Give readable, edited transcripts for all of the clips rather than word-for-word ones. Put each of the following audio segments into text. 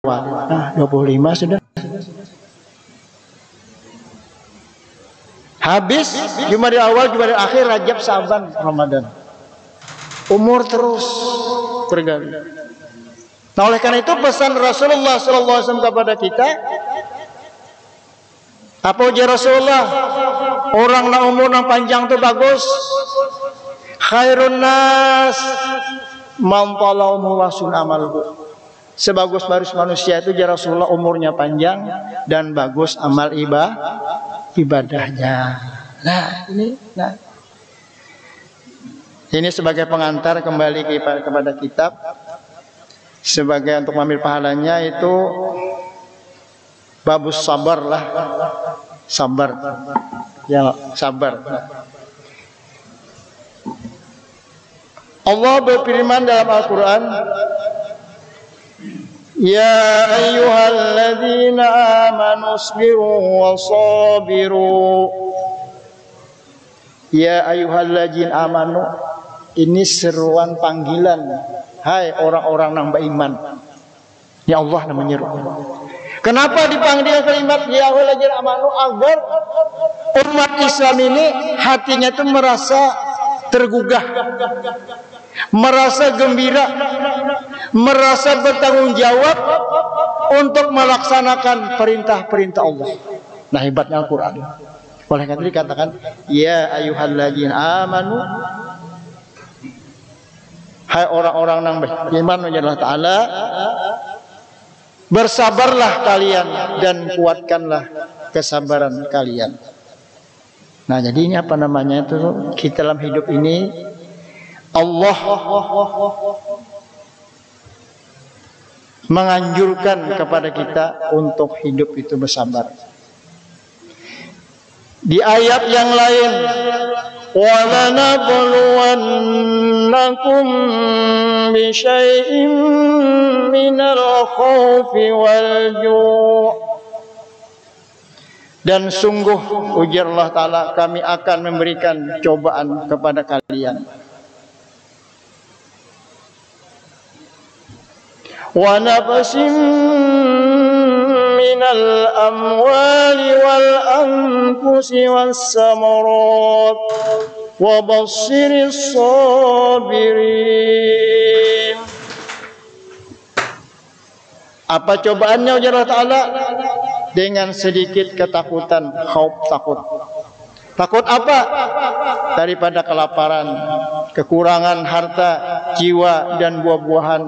Syawal. Nah, 25 sudah. Habis Jumadil awal, Jumadil akhir, Rajab, Sa'ban, Ramadan. Umur terus berganti. Nah, oleh karena itu pesan Rasulullah SAW kepada kita, apa ujar Rasulullah? Orang na umur nang panjang itu bagus. Khairun nas man tala umruhu wa sun amaluhu. Sebagus-bagus manusia itu ujar Rasulullah umurnya panjang dan bagus amal ibadahnya. Ini sebagai pengantar kembali kepada kitab, sebagai untuk mengambil pahalanya itu babus sabar lah, sabar, ya sabar. Allah berfirman dalam Al-Quran, ya ayyuhalladzina amanu sabiru wa sabiru. Ya ayyuhalladzina amanu, ini seruan panggilan, hai orang-orang yang beriman. Ya Allah namanya menyeru. Kenapa dipanggil kalimat ya ayyuhalladzina amanu? Agar umat Islam ini hatinya itu merasa tergugah, merasa gembira, merasa bertanggung jawab untuk melaksanakan perintah-perintah Allah. Nah, hebatnya Al-Quran. Oleh karena itu dikatakan ya ayyuhalladzina amanu, hai orang-orang yang beriman kepada Allah Ta'ala, bersabarlah kalian dan kuatkanlah kesabaran kalian. Nah, jadi ini apa namanya itu, kita dalam hidup ini Allah menganjurkan kepada kita untuk hidup itu bersabar. Di ayat yang lain, وَلَنَبْلُوَنَّكُمْ بِشَيْءٍ مِّنَ الْخَوْفِ وَالْجُوعِ. Dan sungguh ujar Allah Ta'ala, kami akan memberikan cobaan kepada kalian. وَنَفْسٍ مِّنَ الْأَمْوَالِ وَالْأَنفُسِ وَالثَّمَرَاتِ وَبَشِّرِ الصَّابِرِينَ. Apa cobaannya ujar Allah Ta'ala? Dengan sedikit ketakutan, khauf, takut. Takut apa? Daripada kelaparan, kekurangan harta, jiwa dan buah-buahan.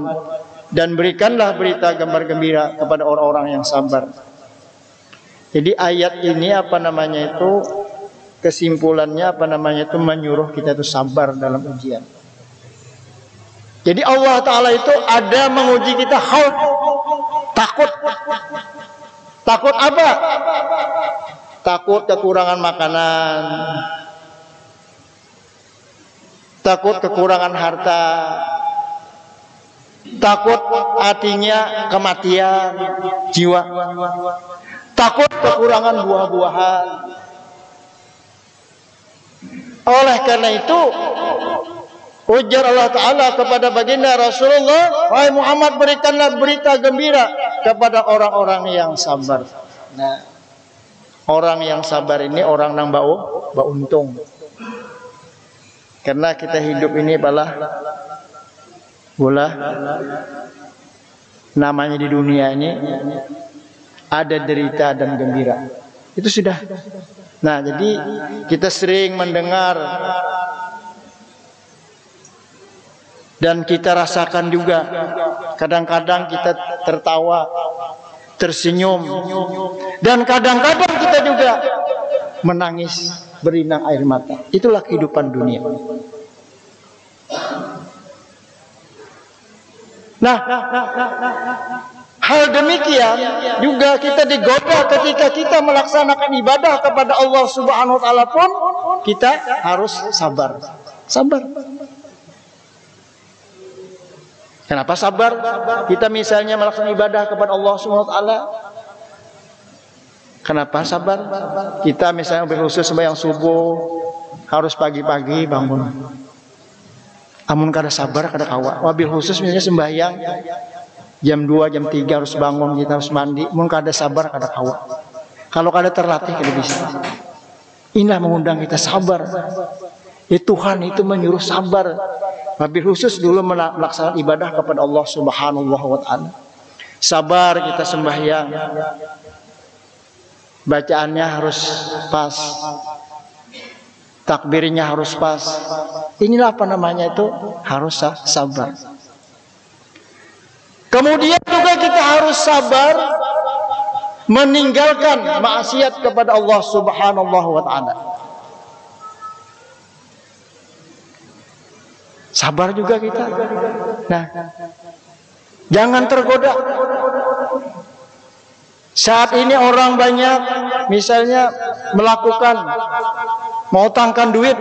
Dan berikanlah berita gambar gembira kepada orang-orang yang sabar. Jadi ayat ini apa namanya itu, kesimpulannya apa namanya itu, menyuruh kita itu sabar dalam ujian. Jadi Allah Ta'ala itu ada menguji kita khauf, takut. Takut apa? Takut kekurangan makanan, takut kekurangan harta, takut artinya kematian jiwa, takut kekurangan buah-buahan. Oleh karena itu ujar Allah Ta'ala kepada baginda Rasulullah, wahai Muhammad, berikanlah berita gembira kepada orang-orang yang sabar. Nah, orang yang sabar ini orang yang beruntung. Karena kita hidup ini bola namanya di dunia ini ada derita dan gembira. Itu sudah. Nah, jadi kita sering mendengar dan kita rasakan juga. Kadang-kadang kita tertawa, tersenyum, dan kadang-kadang kita juga menangis, berinang air mata. Itulah kehidupan dunia. Nah, hal demikian juga kita digoda ketika kita melaksanakan ibadah kepada Allah Subhanahu wa Ta'ala pun kita harus sabar. Sabar. Kenapa sabar? Kita misalnya melaksanakan ibadah kepada Allah Subhanahu wa Ta'ala. Kenapa sabar? Kita misalnya berkhusus sembahyang subuh harus pagi-pagi bangun. Amun kada sabar kada kawa. Wabil khusus misalnya sembahyang Jam 2, jam 3 harus bangun, kita harus mandi. Mun kada sabar, kada kawa. Kalau kada terlatih, kada bisa. Inilah mengundang kita sabar. Tuhan itu menyuruh sabar. Lebih khusus dulu melaksanakan ibadah kepada Allah Subhanahu wa Ta'ala. Sabar kita sembahyang. Bacaannya harus pas. Takbirnya harus pas. Inilah apa namanya itu, harus sabar. Kemudian juga kita harus sabar meninggalkan maksiat kepada Allah Subhanahu wa Ta'ala. Sabar juga kita. Nah, jangan tergoda. Saat ini orang banyak misalnya melakukan mau tangkan duit,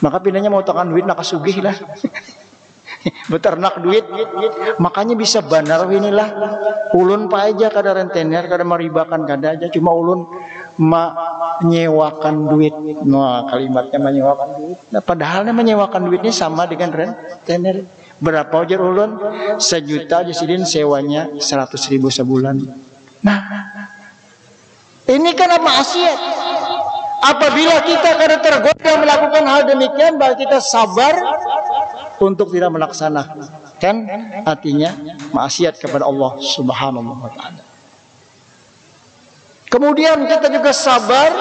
maka pindahnya mau tangkan duit nak sugih lah. Beternak duit, makanya bisa banar inilah ulun pa aja kada rentenir, kada maribakan kada aja, cuma ulun menyewakan duit. Nah, kalimatnya menyewakan duit. Nah, padahalnya menyewakan duitnya sama dengan rentenir. Berapa aja ulun? 1 juta aja sidin sewanya 100.000 sebulan. Nah, ini kan maksiat. Apabila kita kada tergoda melakukan hal demikian, maka kita sabar untuk tidak melaksanakan, kan artinya maksiat kepada Allah Subhanahu wa Ta'ala. Kemudian kita juga sabar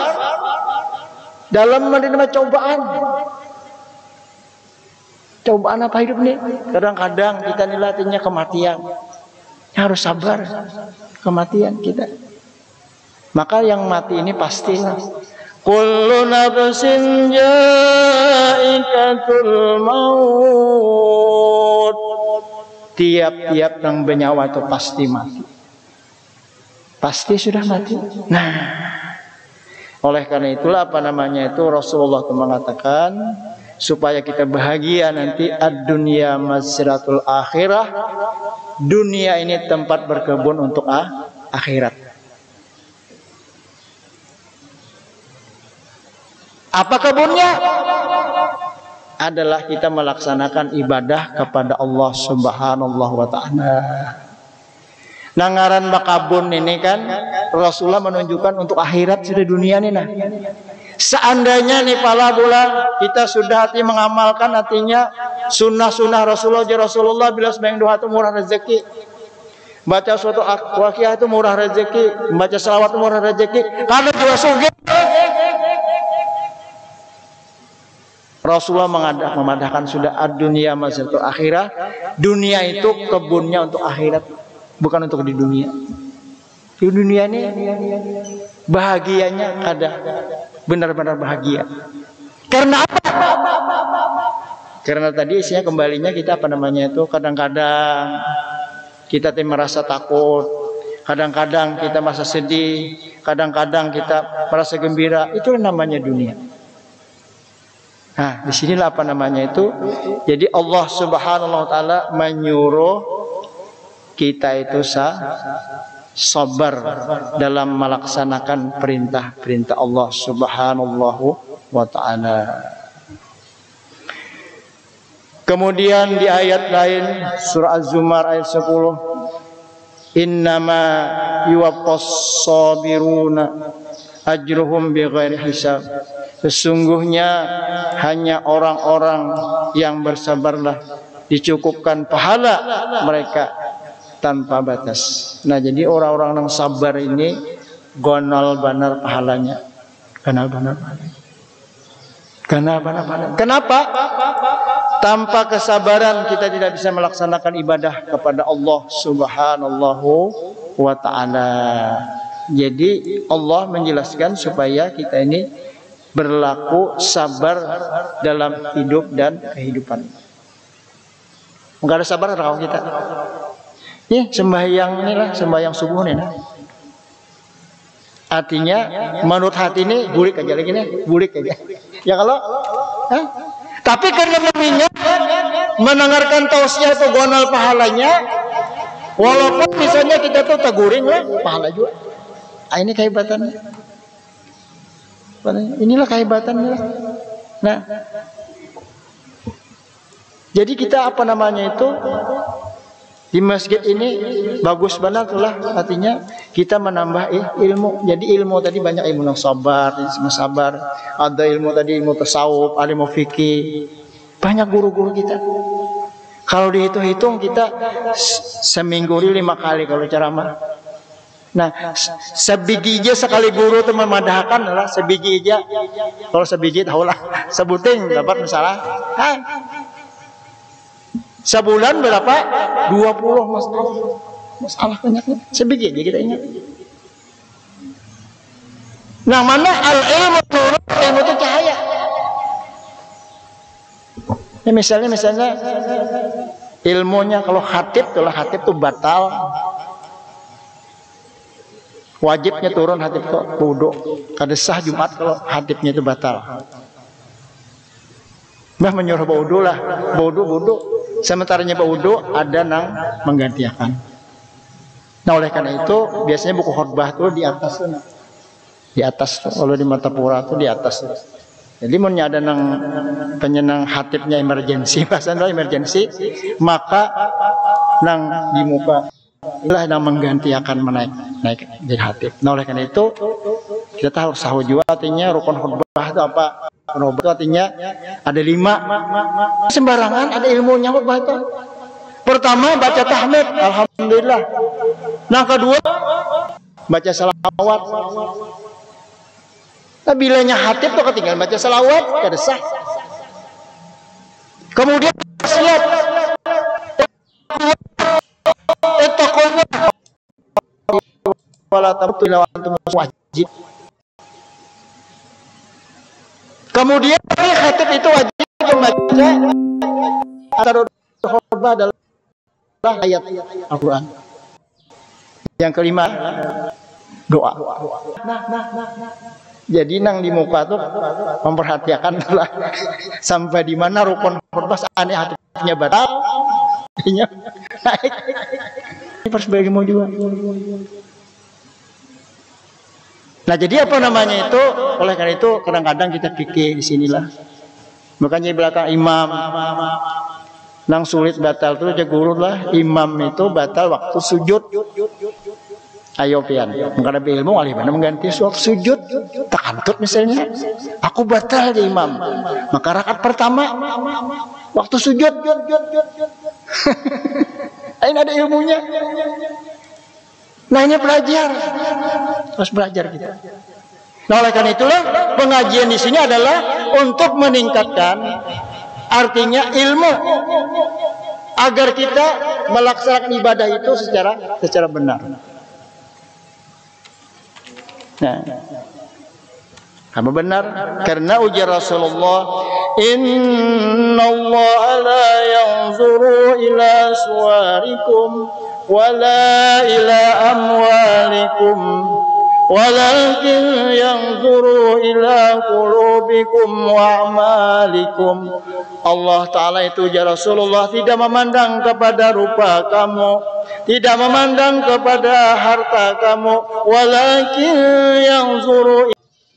dalam menerima cobaan. Cobaan apa hidup nih? Kadang-kadang kita nilainya kematian. Harus sabar kematian kita. Maka yang mati ini pastilah. Kullu nafsin ja'ikatul maut. Tiap-tiap yang bernyawa itu pasti mati. Pasti sudah mati. Nah, oleh karena itulah apa namanya itu Rasulullah itu mengatakan supaya kita bahagia nanti ad-dunya mazratul akhirah. Dunia ini tempat berkebun untuk akhirat. Apa kebunnya? Adalah kita melaksanakan ibadah kepada Allah Subhanahu wa Ta'ala. Nangaran bakabun ini kan Rasulullah menunjukkan untuk akhirat sudah dunia nih nah. Seandainya nih pala bola kita sudah hati mengamalkan artinya sunnah-sunnah Rasulullah bila sembahyang duha itu murah rezeki. Baca suatu waqiah itu murah rezeki, baca selawat itu murah rezeki. Karena juga sugih. Rasulullah memadahkan sudah ad-dunya mazratul akhirah. Dunia itu kebunnya untuk akhirat, bukan untuk di dunia. Di dunia ini bahagianya ada, benar-benar bahagia. Karena apa? Karena tadi isinya kembalinya kita apa namanya itu kadang-kadang kita merasa takut, kadang-kadang kita merasa sedih, kadang-kadang kita merasa gembira. Itu namanya dunia. Nah, disinilah apa namanya itu. Jadi Allah Subhanahu wa Ta'ala menyuruh kita itu sabar dalam melaksanakan perintah-perintah Allah Subhanahu wa Ta'ala. Kemudian di ayat lain surah Az-Zumar ayat 10, innama yuwaffas sabiruna ajruhum bighairi hisab. Sesungguhnya hanya orang-orang yang bersabarlah dicukupkan pahala mereka tanpa batas. Nah, jadi orang-orang yang sabar ini gonal banar pahalanya. Gonal banar pahalanya. Gonal banar pahalanya. Kenapa? Tanpa kesabaran kita tidak bisa melaksanakan ibadah kepada Allah Subhanahu wa Ta'ala. Jadi Allah menjelaskan supaya kita ini berlaku sabar dalam hidup dan kehidupan. Enggak ada sabar kalau kita. Sembahyang inilah sembahyang subuh nih. Artinya menurut hati ini burik aja lagi nih, burik aja. Ya kalau, tapi karena mengingat mendengarkan tausiah itu gonal pahalanya, walaupun misalnya kita tuh teguring lah, pahala juga. Ini kehebatannya. Inilah kehebatannya. Nah, jadi kita apa namanya itu Di masjid ini bagus banget lah, artinya kita menambah ilmu. Jadi ilmu tadi banyak, ilmu yang sabar, ada ilmu tadi ilmu tasawuf, ilmu fikih. Banyak guru-guru kita. Kalau dihitung-hitung kita seminggu 5 kali kalau ceramah. Nah, sebiji aja sekali guru itu memadahkan lah, sebiji aja. Kalau sebiji tahulah, sebuting dapat masalah. Sebulan berapa? 20 masalah banyaknya. Sebiji aja kita ingat. Nah, mana al-ilmu turun, ilmu itu cahaya. Ya, misalnya ilmunya kalau khatib itu batal. Wajibnya turun khatib itu wudu. Kada sah Jumat kalau khatibnya itu batal. Mbah menyuruh wudu lah, wudu. Sementaranya wudu ada nang menggantikan. Nah, oleh karena itu biasanya buku khutbah tuh di atas tuh. Di atas tuh, kalau di Martapura tuh di atas tuh. Jadi mau ada nang penyenang hatibnya emergensi, bahasanya emergensi, maka nang di muka itulah yang menggantikan naik jadi hatib. Nah, oleh karena itu kita harus tahu juga artinya rukun khutbah itu apa. Rukun itu artinya ada 5. Sembarangan ada ilmunya khutbah itu. Pertama baca tahmid, alhamdulillah. Nah, kedua baca salawat. Nah, bilanya hatib tuh ketinggalan baca salawat, kada sah. Kemudian siap wala tamutunna wa antum wajib. Kemudian khatib itu wajib membaca antara khutbah adalah ayat Al-Qur'an. Yang kelima doa. Jadi nang di muka tuh memperhatikan lah sampai di mana rukun khutbah aneh hatinya batal. Ini pas bagi mau juga. Nah, jadi apa namanya itu? Oleh karena itu kadang-kadang kita pikir di sinilah. Makanya belakang imam nang sulit batal tuh aja guru lah. Imam itu batal waktu sujud. Ayo pian, mengkada ilmu alih mana mengganti waktu sujud. Takantut misalnya, aku batal di imam. Maka rakaat pertama waktu sujud. Ini ada ilmunya. Nah, ini belajar, harus belajar kita. Nah, oleh karena itulah pengajian di sini adalah untuk meningkatkan artinya ilmu agar kita melaksanakan ibadah itu secara benar. Nah, apa benar? Karena ujar Rasulullah, Inna Allah la yanzuru ila suwarikum wala ila amwalikum walakin yanzuru ila qulubikum wa a'malikum. Allah Ta'ala itu ya Rasulullah tidak memandang kepada rupa kamu, tidak memandang kepada harta kamu, walakin yanzuru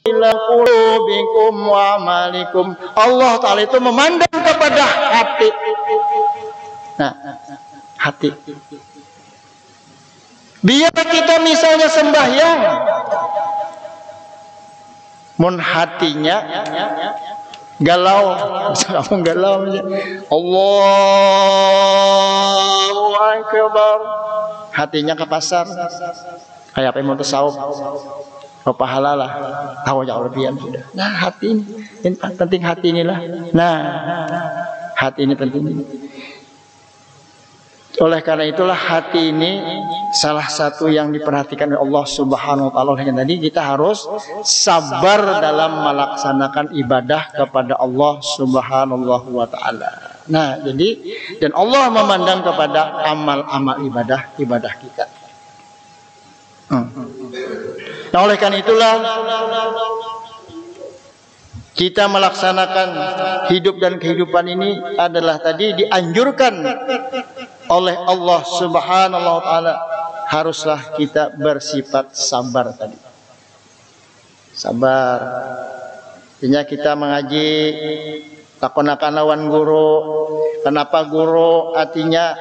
ila qulubikum wa a'malikum. Allah Ta'ala itu memandang kepada hati. Nah, hati. Biar kita misalnya sembahyang, mun hatinya galau, bisa kamu galau, Allahu Akbar, hatinya ke pasar, kayak apa yang mau tasawuf, mau pahala lah, tahu jauh lebihan sudah. Nah, hati ini penting, hati inilah. Nah, hati ini penting. Oleh karena itulah hati ini salah satu yang diperhatikan oleh Allah Subhanahu wa taala. Oleh karena tadi kita harus sabar dalam melaksanakan ibadah kepada Allah Subhanahu wa taala. Nah, jadi dan Allah memandang kepada amal-amal ibadah kita. Nah, oleh karena itulah kita melaksanakan hidup dan kehidupan ini adalah tadi dianjurkan oleh Allah Subhanahu wa taala, haruslah kita bersifat sabar tadi. Sabar. Artinya kita mengaji takonakan lawan guru. Kenapa guru? Artinya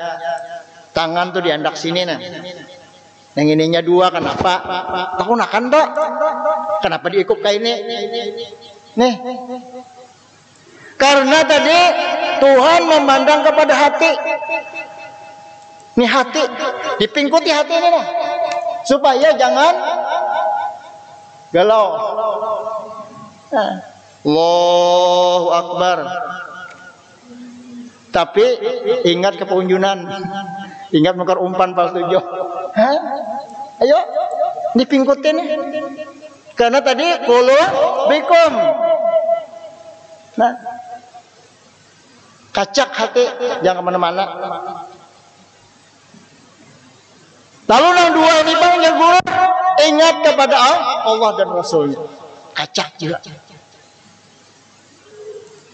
tangan tuh diandak sini nah. Yang ininya 2 kenapa? Tahu nakan Pak? Kenapa diikut kayak ini? Nih. Karena tadi Tuhan memandang kepada hati. Nih hati, dipingkuti hati ini nah. Supaya jangan galau. Nah. Allahu Akbar. Tapi ingat kepunjunan, ingat mengkar umpan palsu jo. Ayo, dipingkutin nih. Karena tadi kulu bikum. Nah, kacak hati, jangan kemana-mana. Lalu yang 2 ini bang yang guru, ingat kepada Allah dan Rasulnya. Kacak juga.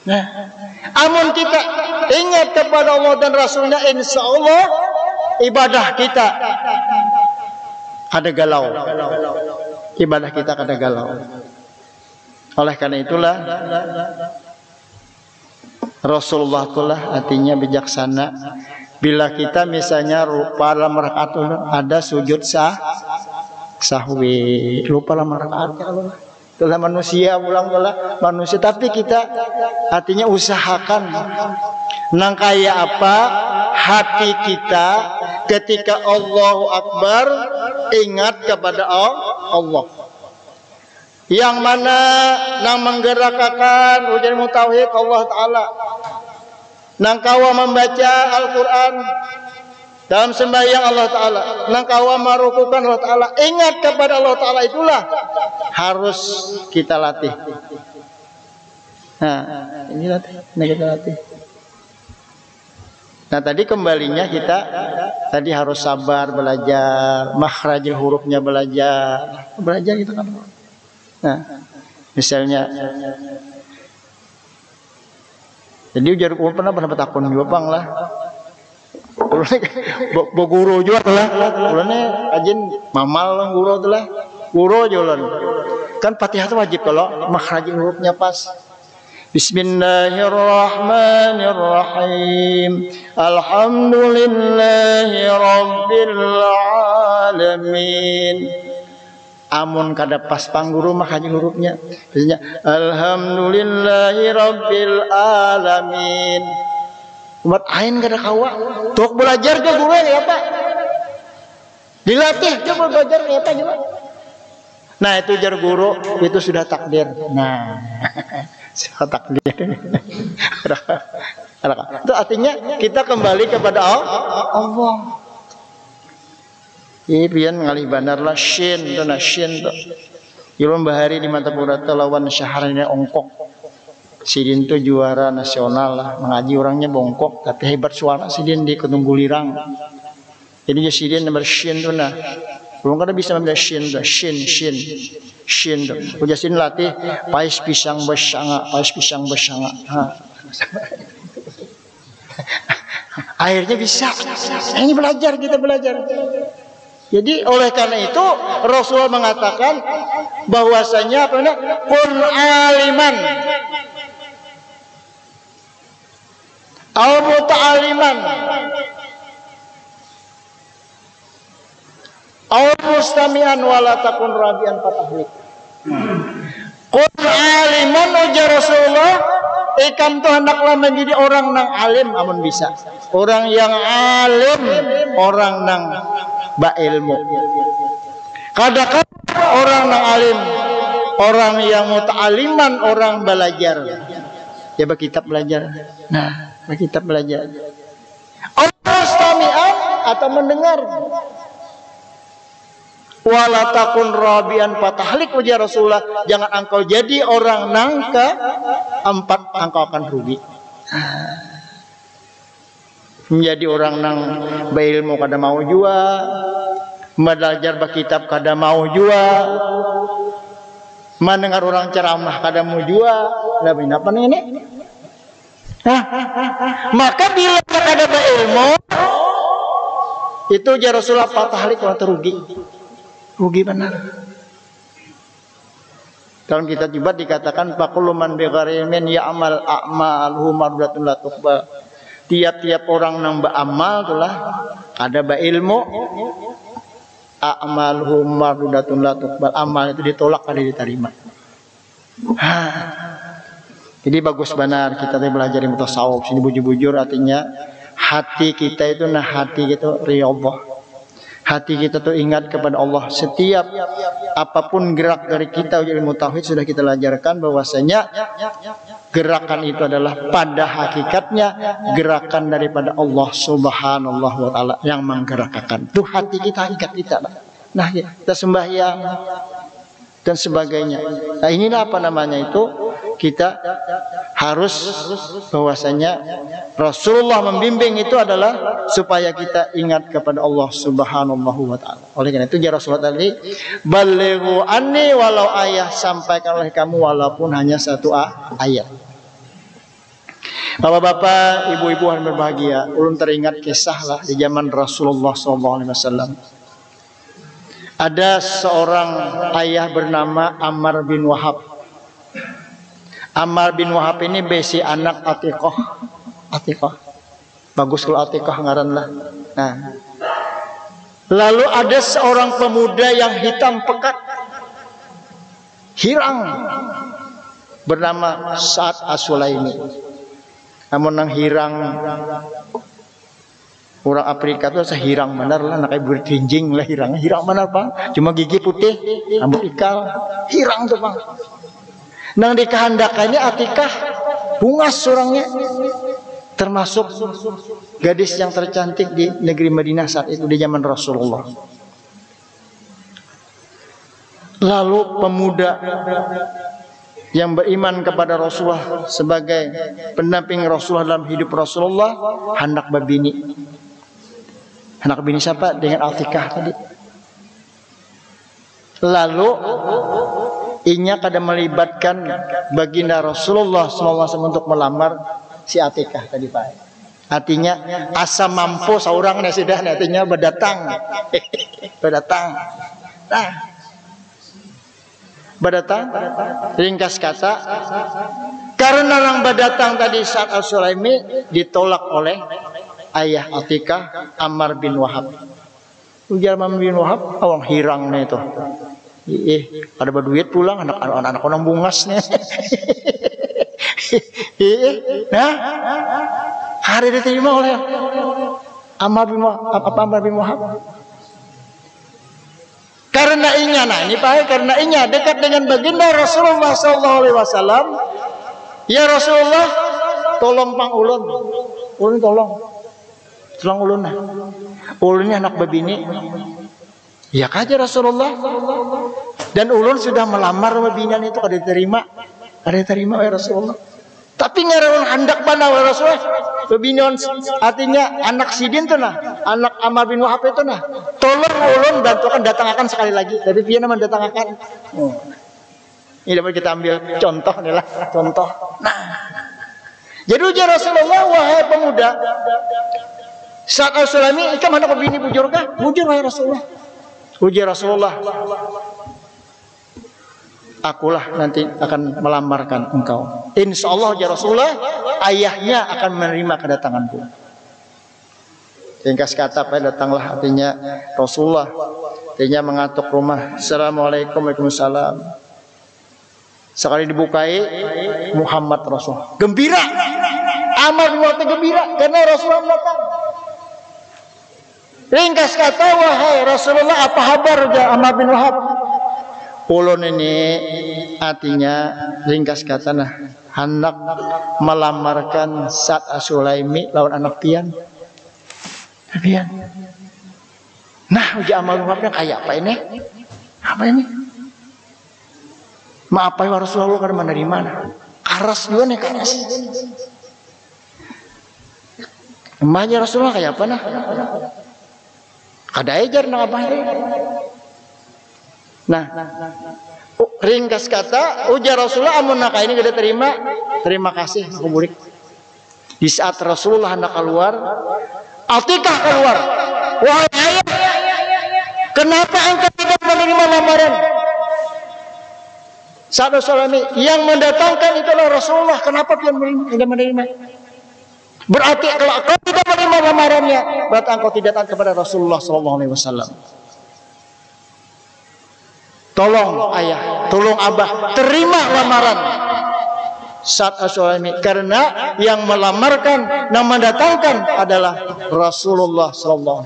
Nah, amun kita ingat kepada Allah dan Rasulnya, insya Allah ibadah kita ada galau. Ibadah kita ada galau. Oleh karena itulah Rasulullah itulah artinya bijaksana. Bila kita misalnya lupa dalam rakaat ada sujud sahwi, lupa dalam rakaat itulah manusia, ulang bola manusia, tapi kita artinya usahakan nang kaya apa hati kita ketika Allahu Akbar ingat kepada Allah, yang mana nang menggerakkan ujian tauhid Allah Ta'ala, nang kawa membaca Al-Quran dalam sembahyang Allah Ta'ala, nang kawa merukukan Allah Ta'ala, ingat kepada Allah Ta'ala, itulah harus kita latih. Nah, ini kita latih. Nah, tadi kembalinya kita tadi harus sabar belajar, makhrajul hurufnya belajar gitu kan. Nah, misalnya jadi ujar pernah takun juga bang lah. Guru juga lah. Ulane ajin mamal lang guru tuh lah. Guru jualan. Kan Fatihah itu wajib kalau makhraj hurufnya pas. Bismillahirrahmanirrahim. Alhamdulillahi rabbil alamin. Amun kada pas pangguru makhraj hurufnya. Biasanya alhamdulillahi rabbil alamin. Umat ain kada kawa. Tuk belajar ke guru ya Pak. Dilatih coba belajar ya Pak juga. Nah itu jar guru itu sudah takdir. Nah sudah takdir. Itu artinya kita kembali kepada Allah. Ini pian ngalih bandar lah shin tu na shin tu. Ilmu bahari di mata purata lawan syaharnya ongkok. Sidin tuh juara nasional lah, mengaji orangnya bongkok, tapi hebat suara Sidin di Kedung Gulirang. Jadi dia Sidin nomor shin tuh nah, belum kada bisa membaca shin tuh, shin tuh. Udah Sidin latih, pais pisang bersanga. Akhirnya bisa. Ini belajar kita belajar. Jadi oleh karena itu Rasulullah mengatakan bahwasanya apa namanya kun aliman au muta'aliman au mustami'an wala takun rabian fatahlik. Kun aliman ujar Rasulullah, ikam tuh hendaklah menjadi orang nang alim amun bisa. Orang yang alim, orang nang ilmu. Kadang-kadang orang nang alim, orang yang muta'aliman, orang belajar. Ya berkitab belajar. Nah, berkitab belajar. Mustami'an atau mendengar. Wala takun rabian fatahlik ujar Rasulullah, jangan engkau jadi orang nang keempat, engkau akan rugi. Menjadi orang nang berilmu kada mau jua, belajar berkitab kada mau jua, mendengar orang ceramah kada mau jua, lebih apa ini? Maka bila kada berilmu, itu ujar Rasulullah fatahlik orang terugi. Rugi benar. Dalam kitab Jubat dikatakan faqullu man bighairi ilmin ya'mal a'maluhu mardatun la tuqbal. tiap-tiap orang nang beramal itulah ada ilmu a'maluhum mardudatun la tuqbal, amal itu ditolak kada diterima. Jadi bagus benar kita belajar ilmu tasawuf sini bujur-bujur, artinya hati kita itu hati gitu riyadhah. Hati kita tuh ingat kepada Allah. Setiap apapun gerak dari kita ilmu tauhid sudah kita ajarkan bahwasanya gerakan itu adalah pada hakikatnya gerakan daripada Allah Subhanahu wa taala yang menggerakkan. Itu hati kita, hakikat kita. Nah, kita sembahyang dan sebagainya. Nah, inilah apa namanya itu, kita harus bahwasanya Rasulullah membimbing itu adalah supaya kita ingat kepada Allah Subhanahu wa taala. Oleh karena itu ya Rasulullah tadi, balighu anni walau ayah, sampaikan oleh kamu walaupun hanya satu ayat. Bapak-bapak, ibu-ibu yang berbahagia, ulun teringat kisah lah di zaman Rasulullah SAW. Ada seorang ayah bernama Ammar bin Wahab. Ammar bin Wahab ini besi anak Atiqah. Atiqah. Bagus kalau Atiqah ngaran lah. Nah. Lalu ada seorang pemuda yang hitam pekat, hirang, bernama Sa'ad As-Sulaimi. Namun nang hirang orang Afrika tuh sehirang benar lah, nak bertinjing lah hirang benar Bang. Cuma gigi putih, rambut ikal, hirang tuh Bang. Nang dikehendakannya Atikah bungas orangnya, termasuk gadis yang tercantik di negeri Madinah saat itu di zaman Rasulullah. Lalu pemuda yang beriman kepada Rasulullah sebagai pendamping Rasulullah dalam hidup Rasulullah hendak berbini. Hendak bini siapa? Dengan Atikah tadi. Lalu inya kada melibatkan baginda Rasulullah SAW untuk melamar si Atikah tadi Pak. Artinya asa mampu seorang sudah nantinya berdatang. Berdatang. Nah, berdatang ringkas kata karena orang berdatang tadi saat As-Sulaimi ditolak oleh ayah Atikah, Ammar bin Wahab. Ujar Ammar bin Wahab, awang hirang nih itu. Ada berduit pulang anak-anak orang bungas nih. Nah, hari diterima oleh Ammar bin Wahab. Karena inya, nah ini Pak, karena inya dekat dengan baginda Rasulullah SAW. Ya Rasulullah, tolong pang ulun tolong ulun nah. Ulun ini anak babini. Ya kaja Rasulullah. Dan ulun sudah melamar babinan itu kada diterima ya Rasulullah. Tapi ngaran hendak mana ya Rasulullah? Babinan artinya anak sidin tuh nah, anak Ammar bin Wahab itu nah. Tolong ulun bantukan datangkan sekali lagi. Tapi piye nama datangkan? Ini dapat kita ambil contoh nih lah, contoh. Nah. Jadi ujar Rasulullah, wahai pemuda, saat As-Sulaimi, ikam hendak bini bujur kah? Bujur wahai Rasulullah. Ujar Rasulullah, akulah nanti akan melamarkan engkau. Insya Allah ya Rasulullah, ayahnya akan menerima kedatanganku. Ringkas kata Pak, datanglah artinya Rasulullah. Artinya mengatuk rumah. Assalamualaikum, waalaikumsalam. Sekali dibukai Muhammad Rasul. Gembira. Ammar bin Wahab gembira karena Rasulullah datang. Ringkas kata, wahai Rasulullah, apa kabar ya Ammar bin Wahab? Ulun ini artinya ringkas kata nah hendak melamarkan Sa'ad As-Sulaimi lawan anak pian. Pian. Nah, uji Ammar bin Wahab kayak apa ini? Apa ini? Maaf ya Rasulullah karena menerima. Karas juga nih karas. Emaknya Rasulullah kayak apa nah? Kada ejar nang apa ini? Nah, ringkas kata, ujar Rasulullah, amun nak ini kada terima kasih aku murid. Di saat Rasulullah hendak keluar, Atikah keluar. Wahai ayah, kenapa engkau tidak menerima lamaran? Saat Rasulullah yang mendatangkan itulah Rasulullah. Kenapa dia tidak menerima? Berarti kalau engkau tidak menerima lamarannya, berarti engkau tidak taat kepada Rasulullah SAW. Tolong ayah, tolong abah, terima lamaran Sa'ad As-Sulami, karena yang melamarkan dan mendatangkan adalah Rasulullah SAW.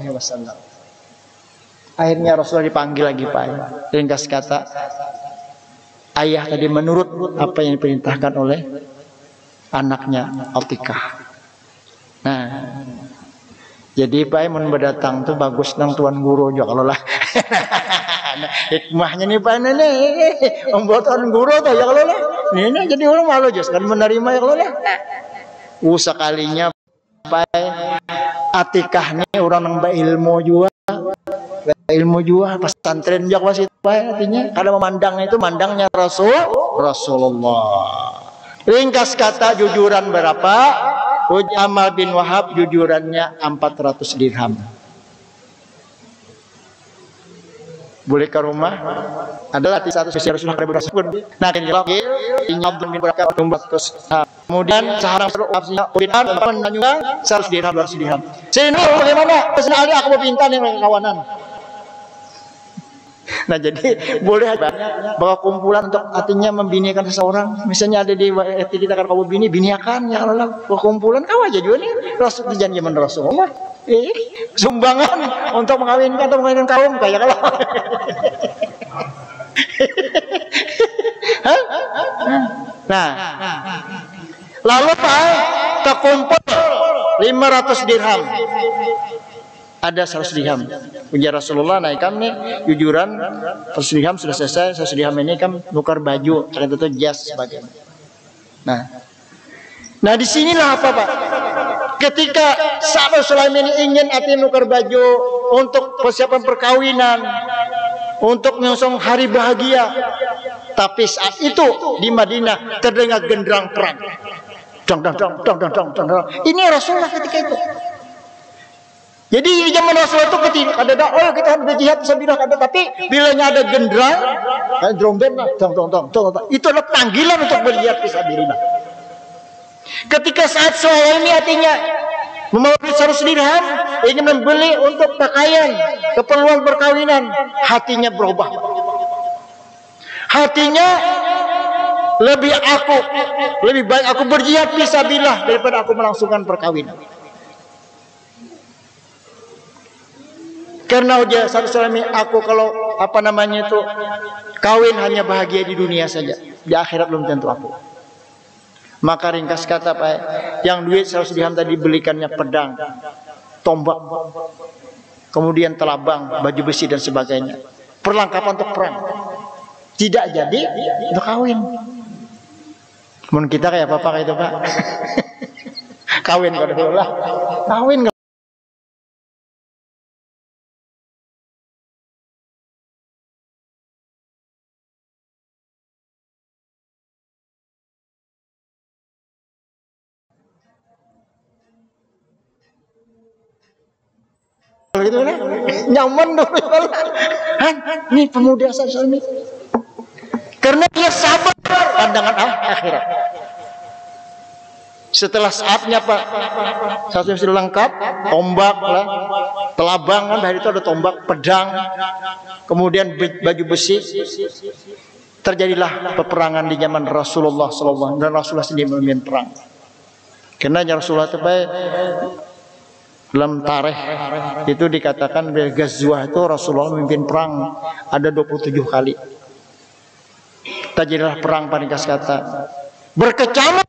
Akhirnya Rasulullah dipanggil lagi Pak. Ringkas kata, ayah tadi menurut apa yang diperintahkan oleh anaknya Atikah. Nah, jadi Pak mun berdatang tuh bagus nang tuan guru juga kalau lah. Hikmahnya nih Pak nih, membuat tuan guru tuh ya kalau lah. Ini jadi orang malu just kan menerima ya kalau lah. Sekalinya Pak Atikah nih orang nang ilmu juga. Ilmu juga pesantren juga masih Pak artinya karena memandangnya itu mandangnya Rasulullah. Ringkas kata jujuran berapa? Amal bin Wahab jujurannya 400 dirham. Boleh ke rumah adalah di satu sisi Rasulullah pun. Nah, kemudian sekarang juga 100 dirham 200 dirham. Sini bagaimana? Pesan Ali aku mau pinta nih kawanan. Nah jadi boleh bawa kumpulan untuk artinya membinikan seseorang. Misalnya ada di kita kan kamu biniakan ya Allah kumpulan kau aja juga nih Rasul janji zaman Rasulullah. Sumbangan untuk mengawinkan atau mengawinkan kaum kayak kalau. Nah, lalu Pak terkumpul 500 dirham. Ada 100 dirham. Ujar Rasulullah naikkan nih jujuran 100 dirham sudah selesai. 100 dirham ini kan tukar baju, ternyata itu jas sebagainya. Nah disinilah apa Pak? Ketika sahabat Sulaiman ini ingin nukar baju untuk persiapan perkawinan, untuk menyosong hari bahagia, tapi saat itu di Madinah terdengar genderang perang. Dang. Ini Rasulullah ketika itu. Jadi di zaman Rasulullah itu ketika ada kita harus berjihad fisabilillah ada, tapi bilanya ada genderang, drum band itu adalah panggilan untuk berjihad fisabilillah. Ketika saat soal ini artinya membawa 100 dirham ingin membeli untuk pakaian keperluan perkawinan, hatinya berubah. Hatinya lebih baik aku berjihad fisabilillah daripada aku melangsungkan perkawinan. Karena ujar satu suami aku kalau itu kawin hanya bahagia di dunia saja, di akhirat belum tentu aku. Maka ringkas kata Pak, yang duit 100 dirham tadi belikannya pedang, tombak, kemudian telabang, baju besi dan sebagainya, perlengkapan untuk perang. Tidak jadi untuk kawin. Mun kita kayak apa kayak itu Pak? Kawin kalau dulu lah, kawin. Gitu kan? Nyaman dong. Nih pemuda saya ini. Karena dia sabar pandangan akhirat. Setelah saatnya Pak, saatnya sudah lengkap, tombak lah, telabang kan dari itu ada tombak, pedang, kemudian baju besi. Terjadilah peperangan di zaman Rasulullah SAW dan Rasulullah sendiri memimpin perang. Karena Rasulullah itu dalam tarikh itu dikatakan Ghazwah itu Rasulullah memimpin perang ada 27 kali. Terjadilah perang panikas kata berkecamuk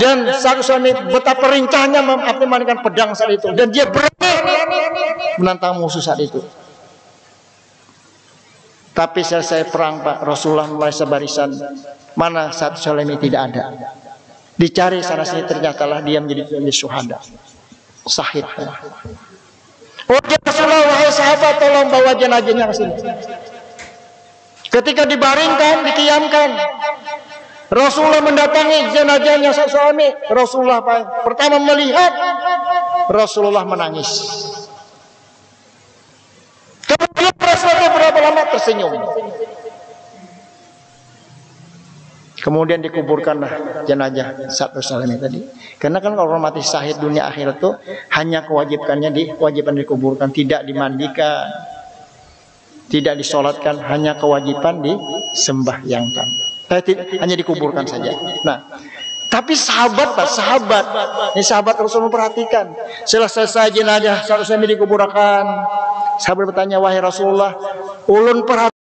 dan satu suami betapa rincahnya memainkan pedang saat itu dan dia berani menantang musuh saat itu. Tapi selesai perang Pak, Rasulullah mulai sebarisan, mana satu suami tidak ada. Dicari sana sini ternyatalah dia menjadi syuhada. Sahid. Oh Rasulullah, wahai sahabat, tolong bawa jenazahnya ke sini. Ketika dibaringkan, dikiamkan, Rasulullah mendatangi jenazahnya suami. Rasulullah pertama melihat, Rasulullah menangis. Kemudian Rasulullah berapa lama tersenyum. Kemudian dikuburkanlah jenazah satu salami tadi. Karena kan kalau mati syahid dunia akhirat itu hanya kewajiban dikuburkan, tidak dimandikan, tidak disolatkan, hanya kewajiban disembahyangkan. Hanya dikuburkan saja. Nah, tapi sahabat, ini sahabat Rasul memperhatikan. Selesai jenazah satu salami dikuburkan, sahabat bertanya, wahai Rasulullah, ulun perhatikan